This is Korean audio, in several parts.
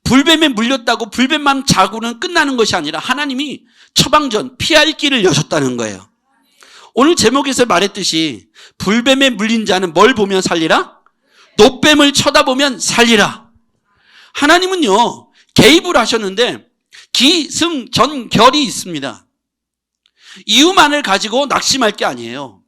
불뱀에 물렸다고 불뱀만 자고는 끝나는 것이 아니라 하나님이 처방전, 피할 길을 여셨다는 거예요. 오늘 제목에서 말했듯이 불뱀에 물린 자는 뭘 보면 살리라? 노뱀을 쳐다보면 살리라. 하나님은요, 개입을 하셨는데 기승전결이 있습니다. 이유만을 가지고 낙심할 게 아니에요.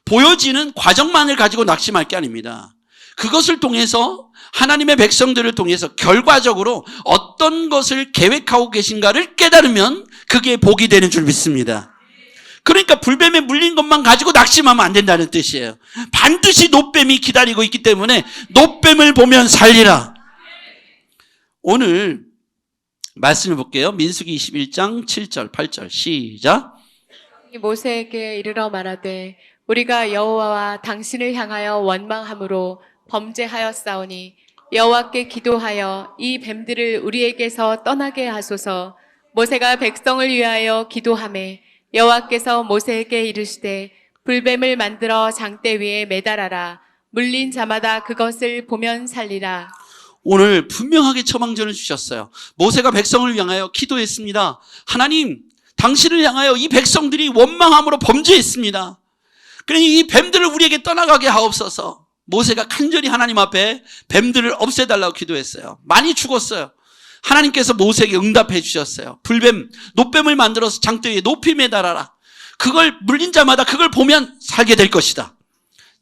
보여지는 과정만을 가지고 낙심할 게 아닙니다. 그것을 통해서 하나님의 백성들을 통해서 결과적으로 어떤 것을 계획하고 계신가를 깨달으면 그게 복이 되는 줄 믿습니다. 그러니까 불뱀에 물린 것만 가지고 낙심하면 안 된다는 뜻이에요. 반드시 노뱀이 기다리고 있기 때문에 노뱀을 보면 살리라. 오늘 말씀을 볼게요. 민수기 21장 7절 8절 시작. 모세에게 이르러 말하되 우리가 여호와와 당신을 향하여 원망함으로 범죄하였사오니 여호와께 기도하여 이 뱀들을 우리에게서 떠나게 하소서. 모세가 백성을 위하여 기도하매 여호와께서 모세에게 이르시되 불뱀을 만들어 장대 위에 매달아라. 물린 자마다 그것을 보면 살리라. 오늘 분명하게 처방전을 주셨어요. 모세가 백성을 향하여 기도했습니다. 하나님, 당신을 향하여 이 백성들이 원망함으로 범죄했습니다. 그러니 이 뱀들을 우리에게 떠나가게 하옵소서. 모세가 간절히 하나님 앞에 뱀들을 없애달라고 기도했어요. 많이 죽었어요. 하나님께서 모세에게 응답해 주셨어요. 불뱀, 노뱀을 만들어서 장대 위에 높이 매달아라. 그걸 물린 자마다 그걸 보면 살게 될 것이다.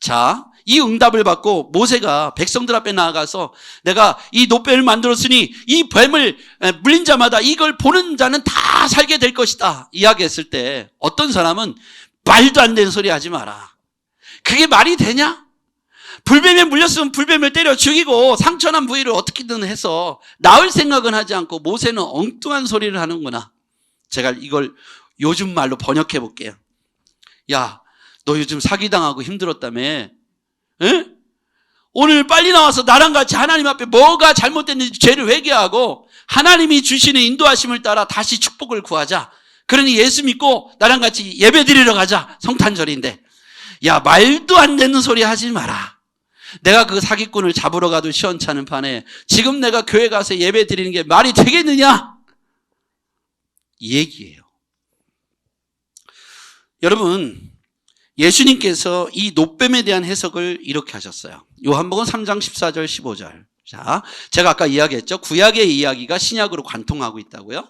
자, 이 응답을 받고 모세가 백성들 앞에 나아가서 내가 이 노뱀을 만들었으니 이 뱀을 물린 자마다 이걸 보는 자는 다 살게 될 것이다 이야기했을 때 어떤 사람은 말도 안 되는 소리 하지 마라. 그게 말이 되냐? 불뱀에 물렸으면 불뱀을 때려 죽이고 상처난 부위를 어떻게든 해서 나을 생각은 하지 않고 모세는 엉뚱한 소리를 하는구나. 제가 이걸 요즘 말로 번역해 볼게요. 야, 너 요즘 사기당하고 힘들었다며? 에? 오늘 빨리 나와서 나랑 같이 하나님 앞에 뭐가 잘못됐는지 죄를 회개하고 하나님이 주시는 인도하심을 따라 다시 축복을 구하자. 그러니 예수 믿고 나랑 같이 예배 드리러 가자. 성탄절인데. 야, 말도 안 되는 소리 하지 마라. 내가 그 사기꾼을 잡으러 가도 시원찮은 판에 지금 내가 교회 가서 예배 드리는 게 말이 되겠느냐? 이 얘기예요. 여러분, 예수님께서 이 노뱀에 대한 해석을 이렇게 하셨어요. 요한복음 3장 14절 15절. 자, 제가 아까 이야기했죠. 구약의 이야기가 신약으로 관통하고 있다고요.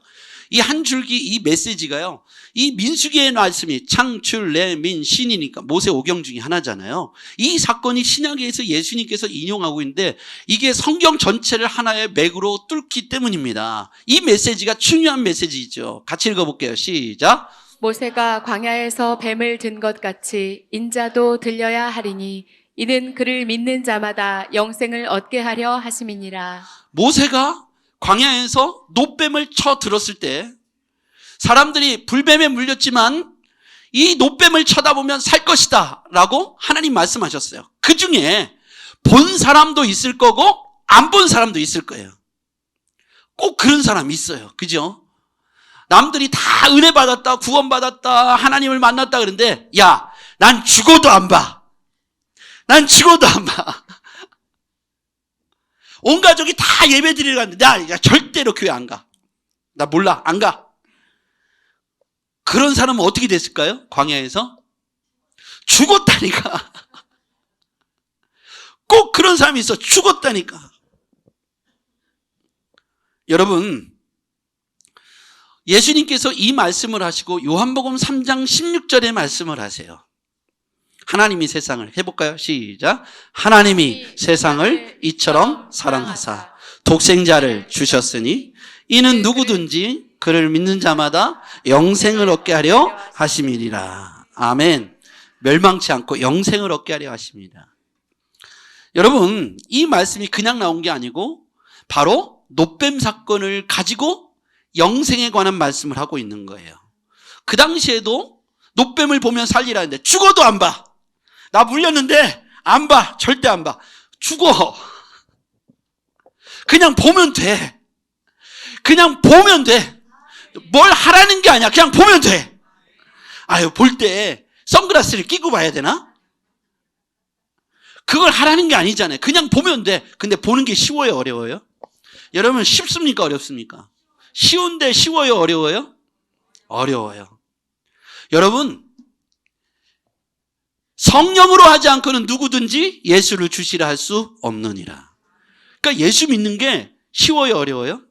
이 한 줄기 이 메시지가요. 이 민수기의 말씀이 창출, 내, 민, 신이니까 모세 오경 중에 하나잖아요. 이 사건이 신약에서 예수님께서 인용하고 있는데 이게 성경 전체를 하나의 맥으로 뚫기 때문입니다. 이 메시지가 중요한 메시지죠. 같이 읽어볼게요. 시작. 모세가 광야에서 뱀을 든 것 같이 인자도 들려야 하리니 이는 그를 믿는 자마다 영생을 얻게 하려 하심이니라. 모세가 광야에서 노뱀을 쳐 들었을 때 사람들이 불뱀에 물렸지만 이 노뱀을 쳐다보면 살 것이다 라고 하나님 말씀하셨어요. 그 중에 본 사람도 있을 거고 안 본 사람도 있을 거예요. 꼭 그런 사람이 있어요. 그죠? 남들이 다 은혜 받았다, 구원 받았다, 하나님을 만났다 그러는데 야, 난 죽어도 안 봐. 난 죽어도 안 봐. 온 가족이 다 예배 드리러 갔는데 나 절대로 교회 안 가. 나 몰라, 안 가. 그런 사람은 어떻게 됐을까요? 광야에서? 죽었다니까. 꼭 그런 사람이 있어. 죽었다니까. 여러분, 예수님께서 이 말씀을 하시고 요한복음 3장 16절에 말씀을 하세요. 하나님이 세상을 해볼까요? 시작. 하나님이 세상을 이처럼 사랑하사 독생자를 주셨으니 이는 누구든지 그를 믿는 자마다 영생을 얻게 하려 하심이니라. 아멘. 멸망치 않고 영생을 얻게 하려 하십니다. 여러분, 이 말씀이 그냥 나온 게 아니고 바로 노뱀 사건을 가지고 영생에 관한 말씀을 하고 있는 거예요. 그 당시에도 노뱀을 보면 살리라는데 죽어도 안 봐. 나 물렸는데 안 봐. 절대 안 봐. 죽어. 그냥 보면 돼. 그냥 보면 돼. 뭘 하라는 게 아니야. 그냥 보면 돼. 아유, 볼 때 선글라스를 끼고 봐야 되나? 그걸 하라는 게 아니잖아요. 그냥 보면 돼. 근데 보는 게 쉬워요, 어려워요? 여러분 쉽습니까? 어렵습니까? 쉬운데 쉬워요? 어려워요? 어려워요. 여러분 성령으로 하지 않고는 누구든지 예수를 주시라 할 수 없느니라. 그러니까 예수 믿는 게 쉬워요? 어려워요?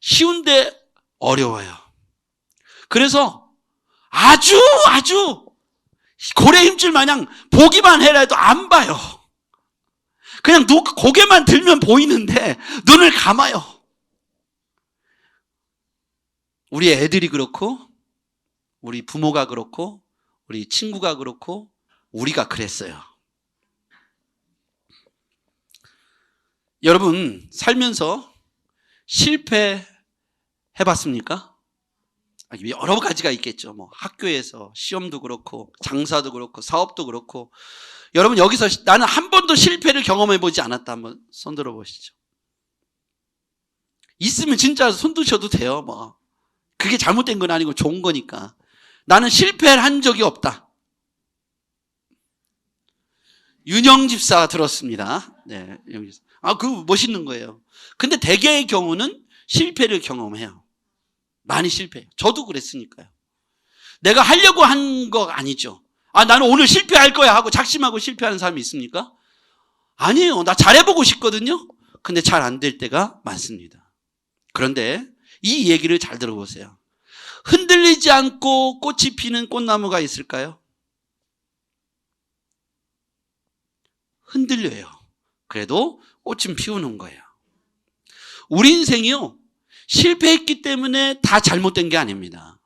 쉬운데 어려워요. 그래서 아주 고래 힘줄 마냥 보기만 해라 해도 안 봐요. 그냥 고개만 들면 보이는데 눈을 감아요. 우리 애들이 그렇고 우리 부모가 그렇고 우리 친구가 그렇고 우리가 그랬어요. 여러분 살면서 실패해봤습니까? 여러 가지가 있겠죠. 뭐 학교에서 시험도 그렇고 장사도 그렇고 사업도 그렇고. 여러분 여기서 나는 한 번도 실패를 경험해보지 않았다 한번 손 들어보시죠. 있으면 진짜 손 드셔도 돼요. 뭐 그게 잘못된 건 아니고 좋은 거니까. 나는 실패를 한 적이 없다. 윤영 집사 들었습니다. 네, 윤영 집사. 그거 멋있는 거예요. 근데 대개의 경우는 실패를 경험해요. 많이 실패해요. 저도 그랬으니까요. 내가 하려고 한 거 아니죠. 나는 오늘 실패할 거야 하고 작심하고 실패하는 사람이 있습니까? 아니에요. 나 잘해보고 싶거든요. 근데 잘 안 될 때가 많습니다. 그런데 이 얘기를 잘 들어보세요. 흔들리지 않고 꽃이 피는 꽃나무가 있을까요? 흔들려요. 그래도 꽃은 피우는 거예요. 우리 인생이요. 실패했기 때문에 다 잘못된 게 아닙니다.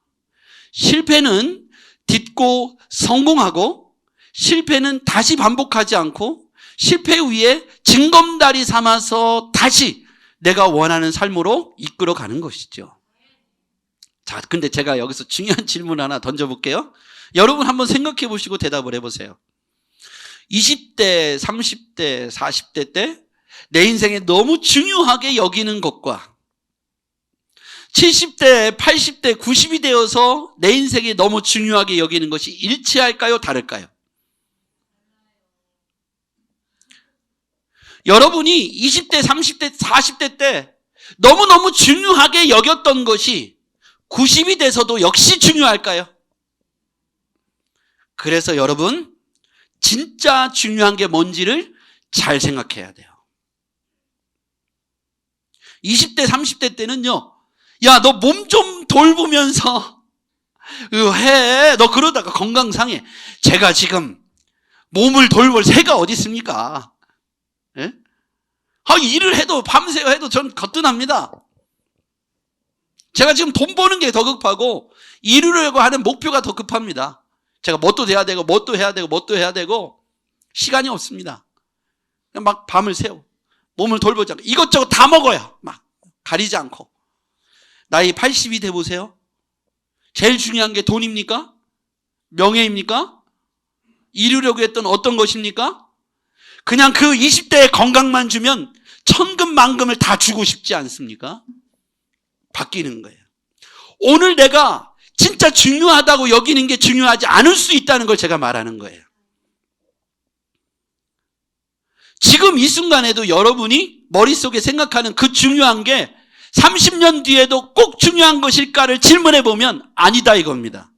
실패는 딛고 성공하고 실패는 다시 반복하지 않고 실패 위에 징검다리 삼아서 다시 내가 원하는 삶으로 이끌어가는 것이죠. 자, 근데 제가 여기서 중요한 질문 하나 던져볼게요. 여러분 한번 생각해 보시고 대답을 해보세요. 20대, 30대, 40대 때 내 인생에 너무 중요하게 여기는 것과 70대, 80대, 90이 되어서 내 인생에 너무 중요하게 여기는 것이 일치할까요? 다를까요? 여러분이 20대, 30대, 40대 때 너무너무 중요하게 여겼던 것이 90이 돼서도 역시 중요할까요? 그래서 여러분 진짜 중요한 게 뭔지를 잘 생각해야 돼요. 20대, 30대 때는요. 야, 너 몸 좀 돌보면서 해. 너 그러다가 건강 상해. 제가 지금 몸을 돌볼 새가 어디 있습니까? 예? 일을 해도 밤새 해도 전 거뜬합니다. 제가 지금 돈 버는 게 더 급하고 이루려고 하는 목표가 더 급합니다. 제가 뭣도 돼야 되고 뭣도 해야 되고 뭣도 해야 되고 시간이 없습니다. 그냥 막 밤을 새워. 몸을 돌보지 않고 이것저것 다 먹어요. 막 가리지 않고. 나이 80이 돼 보세요. 제일 중요한 게 돈입니까? 명예입니까? 이루려고 했던 어떤 것입니까? 그냥 그 20대의 건강만 주면 천금만금을 다 주고 싶지 않습니까? 바뀌는 거예요. 오늘 내가 진짜 중요하다고 여기는 게 중요하지 않을 수 있다는 걸 제가 말하는 거예요. 지금 이 순간에도 여러분이 머릿속에 생각하는 그 중요한 게 30년 뒤에도 꼭 중요한 것일까를 질문해 보면 아니다 이겁니다.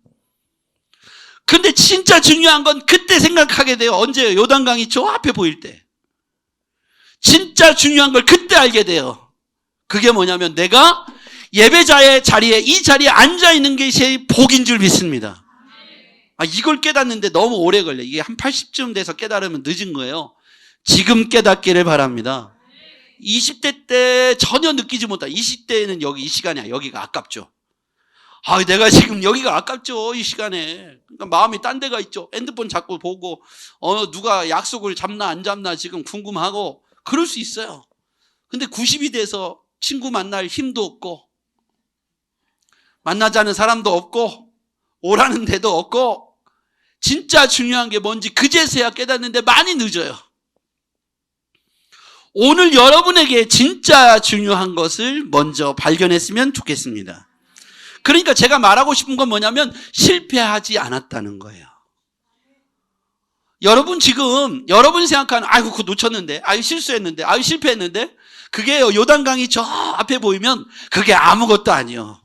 근데 진짜 중요한 건 그때 생각하게 돼요. 언제요? 요단강이 저 앞에 보일 때. 진짜 중요한 걸 그때 알게 돼요. 그게 뭐냐면 내가 예배자의 자리에 이 자리에 앉아 있는 것이 복인 줄 믿습니다. 이걸 깨닫는데 너무 오래 걸려. 이게 한 80쯤 돼서 깨달으면 늦은 거예요. 지금 깨닫기를 바랍니다. 20대 때 전혀 느끼지 못한 20대에는 여기 이 시간이야. 여기가 아깝죠. 내가 지금 여기가 아깝죠. 이 시간에. 그러니까 마음이 딴 데가 있죠. 핸드폰 자꾸 보고 누가 약속을 잡나 안 잡나 지금 궁금하고 그럴 수 있어요. 근데 90이 돼서 친구 만날 힘도 없고 만나자는 사람도 없고 오라는 데도 없고 진짜 중요한 게 뭔지 그제서야 깨닫는데 많이 늦어요. 오늘 여러분에게 진짜 중요한 것을 먼저 발견했으면 좋겠습니다. 그러니까 제가 말하고 싶은 건 뭐냐면 실패하지 않았다는 거예요. 여러분 지금 여러분이 생각하는 그거 놓쳤는데 실수했는데 실패했는데 그게 요단강이 저 앞에 보이면 그게 아무것도 아니요.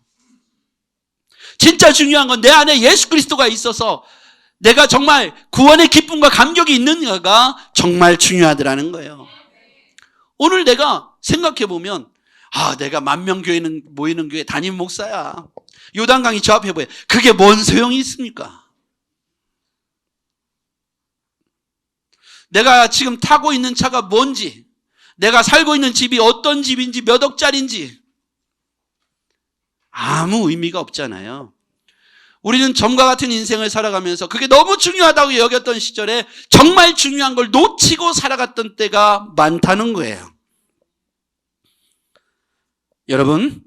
진짜 중요한 건 내 안에 예수 그리스도가 있어서 내가 정말 구원의 기쁨과 감격이 있는가가 정말 중요하더라는 거예요. 오늘 내가 생각해 보면 내가 만명교회는 모이는 교회 담임 목사야. 요단강이 저 앞에 보여. 그게 뭔 소용이 있습니까? 내가 지금 타고 있는 차가 뭔지, 내가 살고 있는 집이 어떤 집인지, 몇 억짜리인지 아무 의미가 없잖아요. 우리는 점과 같은 인생을 살아가면서 그게 너무 중요하다고 여겼던 시절에 정말 중요한 걸 놓치고 살아갔던 때가 많다는 거예요. 여러분,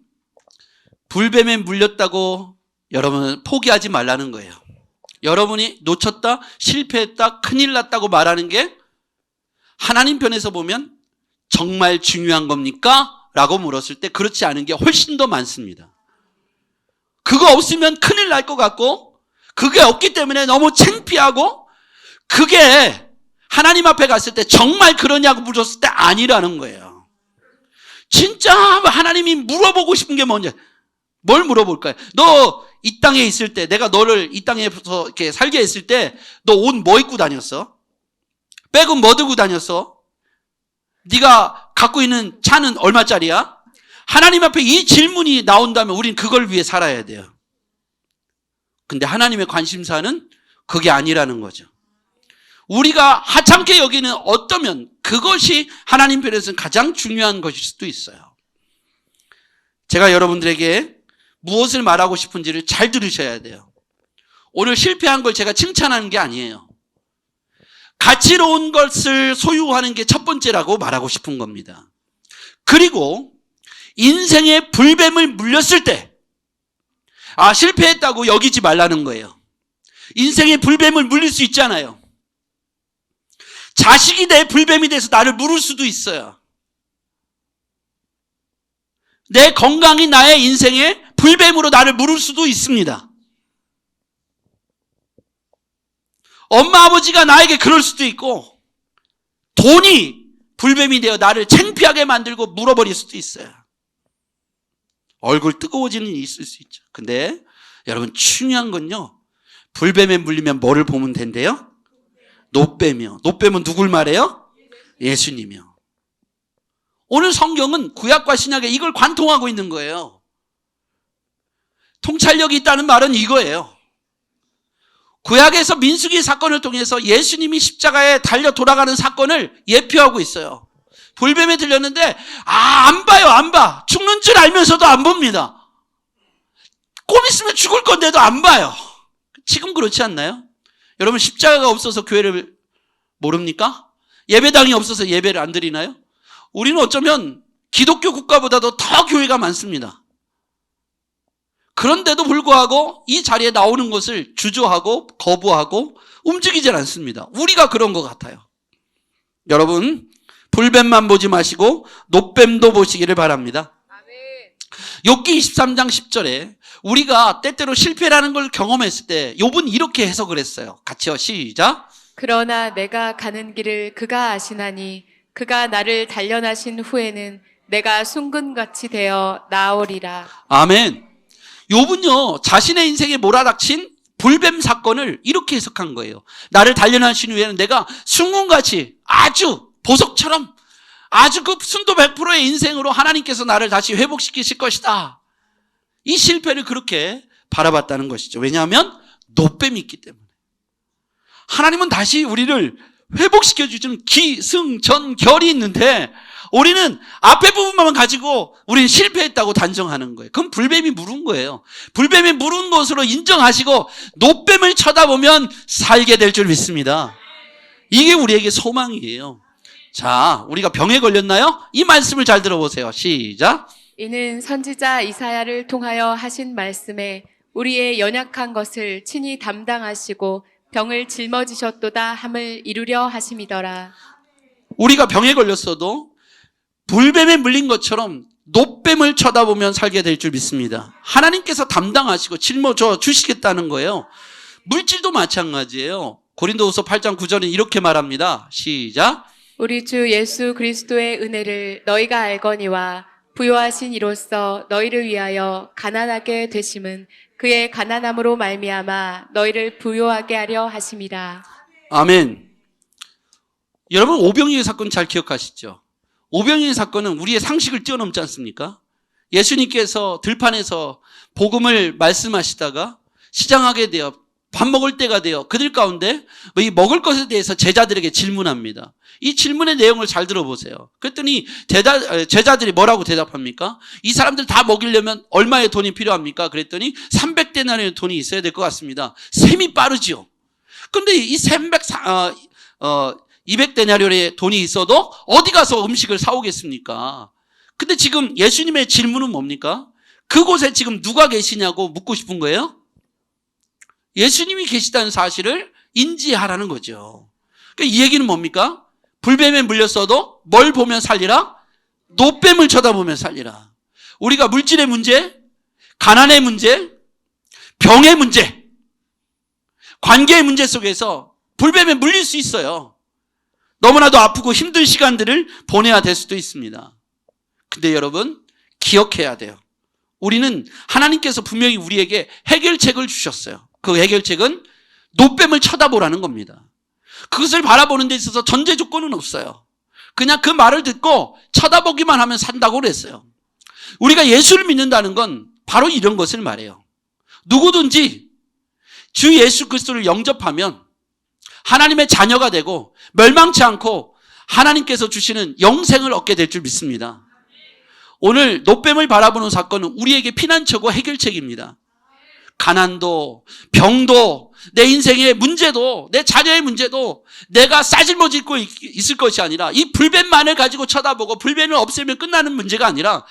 불뱀에 물렸다고 여러분은 포기하지 말라는 거예요. 여러분이 놓쳤다, 실패했다, 큰일 났다고 말하는 게 하나님 편에서 보면 정말 중요한 겁니까? 라고 물었을 때 그렇지 않은 게 훨씬 더 많습니다. 그거 없으면 큰일 날 것 같고, 그게 없기 때문에 너무 창피하고, 그게 하나님 앞에 갔을 때 정말 그러냐고 물었을 때 아니라는 거예요. 진짜 하나님이 물어보고 싶은 게 뭔지, 뭘 물어볼까요? 너 이 땅에 있을 때, 내가 너를 이 땅에서 이렇게 살게 했을 때, 너 옷 뭐 입고 다녔어? 백은 뭐 들고 다녔어? 네가 갖고 있는 차는 얼마짜리야? 하나님 앞에 이 질문이 나온다면 우린 그걸 위해 살아야 돼요. 근데 하나님의 관심사는 그게 아니라는 거죠. 우리가 하찮게 여기는 어쩌면 그것이 하나님 편에서는 가장 중요한 것일 수도 있어요. 제가 여러분들에게 무엇을 말하고 싶은지를 잘 들으셔야 돼요. 오늘 실패한 걸 제가 칭찬하는 게 아니에요. 가치로운 것을 소유하는 게 첫 번째라고 말하고 싶은 겁니다. 그리고 인생의 불뱀을 물렸을 때 실패했다고 여기지 말라는 거예요. 인생의 불뱀을 물릴 수 있잖아요. 자식이 내 불뱀이 돼서 나를 물을 수도 있어요. 내 건강이 나의 인생의 불뱀으로 나를 물을 수도 있습니다. 엄마 아버지가 나에게 그럴 수도 있고, 돈이 불뱀이 되어 나를 창피하게 만들고 물어버릴 수도 있어요. 얼굴 뜨거워지는 일이 있을 수 있죠. 근데 여러분, 중요한 건요, 불뱀에 물리면 뭐를 보면 된대요? 노뱀이요. 노뱀은 누굴 말해요? 예수님이요. 오늘 성경은 구약과 신약에 이걸 관통하고 있는 거예요. 통찰력이 있다는 말은 이거예요. 구약에서 민수기 사건을 통해서 예수님이 십자가에 달려 돌아가는 사건을 예표하고 있어요. 불뱀에 들렸는데 안 봐요. 안 봐. 죽는 줄 알면서도 안 봅니다. 좀 있으면 죽을 건데도 안 봐요. 지금 그렇지 않나요? 여러분, 십자가가 없어서 교회를 모릅니까? 예배당이 없어서 예배를 안 드리나요? 우리는 어쩌면 기독교 국가보다도 더 교회가 많습니다. 그런데도 불구하고 이 자리에 나오는 것을 주저하고 거부하고 움직이질 않습니다. 우리가 그런 것 같아요. 여러분, 불뱀만 보지 마시고 노뱀도 보시기를 바랍니다. 욥기 23장 10절에 우리가 때때로 실패라는 걸 경험했을 때 욥은 이렇게 해석을 했어요. 같이요. 시작. 그러나 내가 가는 길을 그가 아시나니 그가 나를 단련하신 후에는 내가 순금같이 되어 나오리라. 아멘. 욥은요, 자신의 인생에 몰아닥친 불뱀 사건을 이렇게 해석한 거예요. 나를 단련하신 후에는 내가 순금같이 아주 보석처럼 아주 그 순도 100%의 인생으로 하나님께서 나를 다시 회복시키실 것이다. 이 실패를 그렇게 바라봤다는 것이죠. 왜냐하면 노뱀이 있기 때문에. 하나님은 다시 우리를 회복시켜주시는 기승전결이 있는데 우리는 앞에 부분만 가지고 우리는 실패했다고 단정하는 거예요. 그럼 불뱀이 물은 거예요. 불뱀이 물은 것으로 인정하시고 노뱀을 쳐다보면 살게 될 줄 믿습니다. 이게 우리에게 소망이에요. 자, 우리가 병에 걸렸나요? 이 말씀을 잘 들어보세요. 시작. 이는 선지자 이사야를 통하여 하신 말씀에 우리의 연약한 것을 친히 담당하시고 병을 짊어지셨도다 함을 이루려 하심이더라. 우리가 병에 걸렸어도 불뱀에 물린 것처럼 노뱀을 쳐다보면 살게 될 줄 믿습니다. 하나님께서 담당하시고 짊어져 주시겠다는 거예요. 물질도 마찬가지예요. 고린도후서 8장 9절은 이렇게 말합니다. 시작. 우리 주 예수 그리스도의 은혜를 너희가 알거니와 부요하신 이로써 너희를 위하여 가난하게 되심은 그의 가난함으로 말미암아 너희를 부요하게 하려 하심이라. 아멘. 여러분, 오병이의 사건 잘 기억하시죠? 오병이의 사건은 우리의 상식을 뛰어넘지 않습니까? 예수님께서 들판에서 복음을 말씀하시다가 시장하게 되어 밥 먹을 때가 되어 그들 가운데 이 먹을 것에 대해서 제자들에게 질문합니다. 이 질문의 내용을 잘 들어보세요. 그랬더니 제자들이 뭐라고 대답합니까? 이 사람들 다 먹이려면 얼마의 돈이 필요합니까? 그랬더니 300데나리의 돈이 있어야 될 것 같습니다. 셈이 빠르지요. 근데 이 200데나리의 돈이 있어도 어디 가서 음식을 사오겠습니까? 근데 지금 예수님의 질문은 뭡니까? 그곳에 지금 누가 계시냐고 묻고 싶은 거예요? 예수님이 계시다는 사실을 인지하라는 거죠. 그러니까 이 얘기는 뭡니까? 불뱀에 물렸어도 뭘 보면 살리라? 노뱀을 쳐다보면 살리라. 우리가 물질의 문제, 가난의 문제, 병의 문제, 관계의 문제 속에서 불뱀에 물릴 수 있어요. 너무나도 아프고 힘든 시간들을 보내야 될 수도 있습니다. 근데 여러분, 기억해야 돼요. 우리는 하나님께서 분명히 우리에게 해결책을 주셨어요. 그 해결책은 노뱀을 쳐다보라는 겁니다. 그것을 바라보는 데 있어서 전제 조건은 없어요. 그냥 그 말을 듣고 쳐다보기만 하면 산다고 그랬어요. 우리가 예수를 믿는다는 건 바로 이런 것을 말해요. 누구든지 주 예수 그리스도를 영접하면 하나님의 자녀가 되고 멸망치 않고 하나님께서 주시는 영생을 얻게 될 줄 믿습니다. 오늘 노뱀을 바라보는 사건은 우리에게 피난처고 해결책입니다. 가난도, 병도, 내 인생의 문제도, 내 자녀의 문제도 내가 싸질머지고 있을 것이 아니라 이 불뱀만을 가지고 쳐다보고 불뱀을 없애면 끝나는 문제가 아니라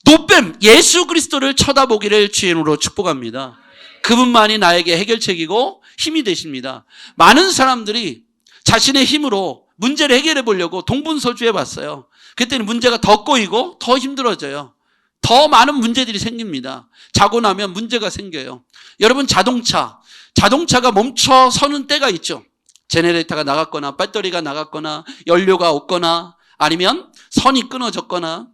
노뱀, 예수 그리스도를 쳐다보기를 주의 이름으로 축복합니다. 그분만이 나에게 해결책이고 힘이 되십니다. 많은 사람들이 자신의 힘으로 문제를 해결해 보려고 동분서주해 봤어요. 그때는 문제가 더 꼬이고 더 힘들어져요. 더 많은 문제들이 생깁니다. 자고 나면 문제가 생겨요. 여러분, 자동차가 멈춰 서는 때가 있죠. 제네레이터가 나갔거나 배터리가 나갔거나 연료가 없거나 아니면 선이 끊어졌거나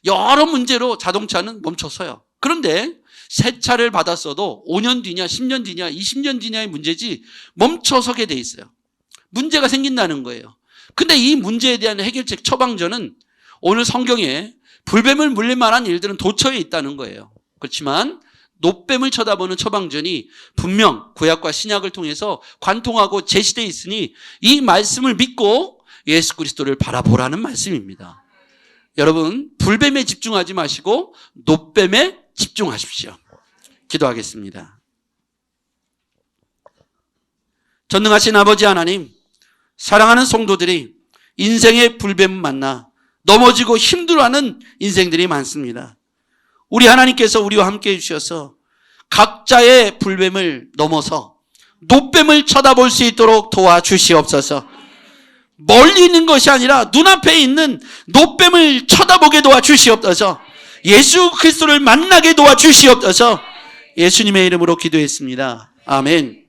여러 문제로 자동차는 멈춰서요. 그런데 새 차를 받았어도 5년 뒤냐 10년 뒤냐 20년 뒤냐의 문제지 멈춰서게 돼 있어요. 문제가 생긴다는 거예요. 근데 이 문제에 대한 해결책 처방전은 오늘 성경에 불뱀을 물릴 만한 일들은 도처에 있다는 거예요. 그렇지만 노뱀을 쳐다보는 처방전이 분명 구약과 신약을 통해서 관통하고 제시되어 있으니 이 말씀을 믿고 예수 그리스도를 바라보라는 말씀입니다. 여러분, 불뱀에 집중하지 마시고 노뱀에 집중하십시오. 기도하겠습니다. 전능하신 아버지 하나님, 사랑하는 성도들이 인생의 불뱀 만나 넘어지고 힘들어하는 인생들이 많습니다. 우리 하나님께서 우리와 함께 해주셔서 각자의 불뱀을 넘어서 노뱀을 쳐다볼 수 있도록 도와주시옵소서. 멀리 있는 것이 아니라 눈앞에 있는 노뱀을 쳐다보게 도와주시옵소서. 예수 그리스도를 만나게 도와주시옵소서. 예수님의 이름으로 기도했습니다. 아멘.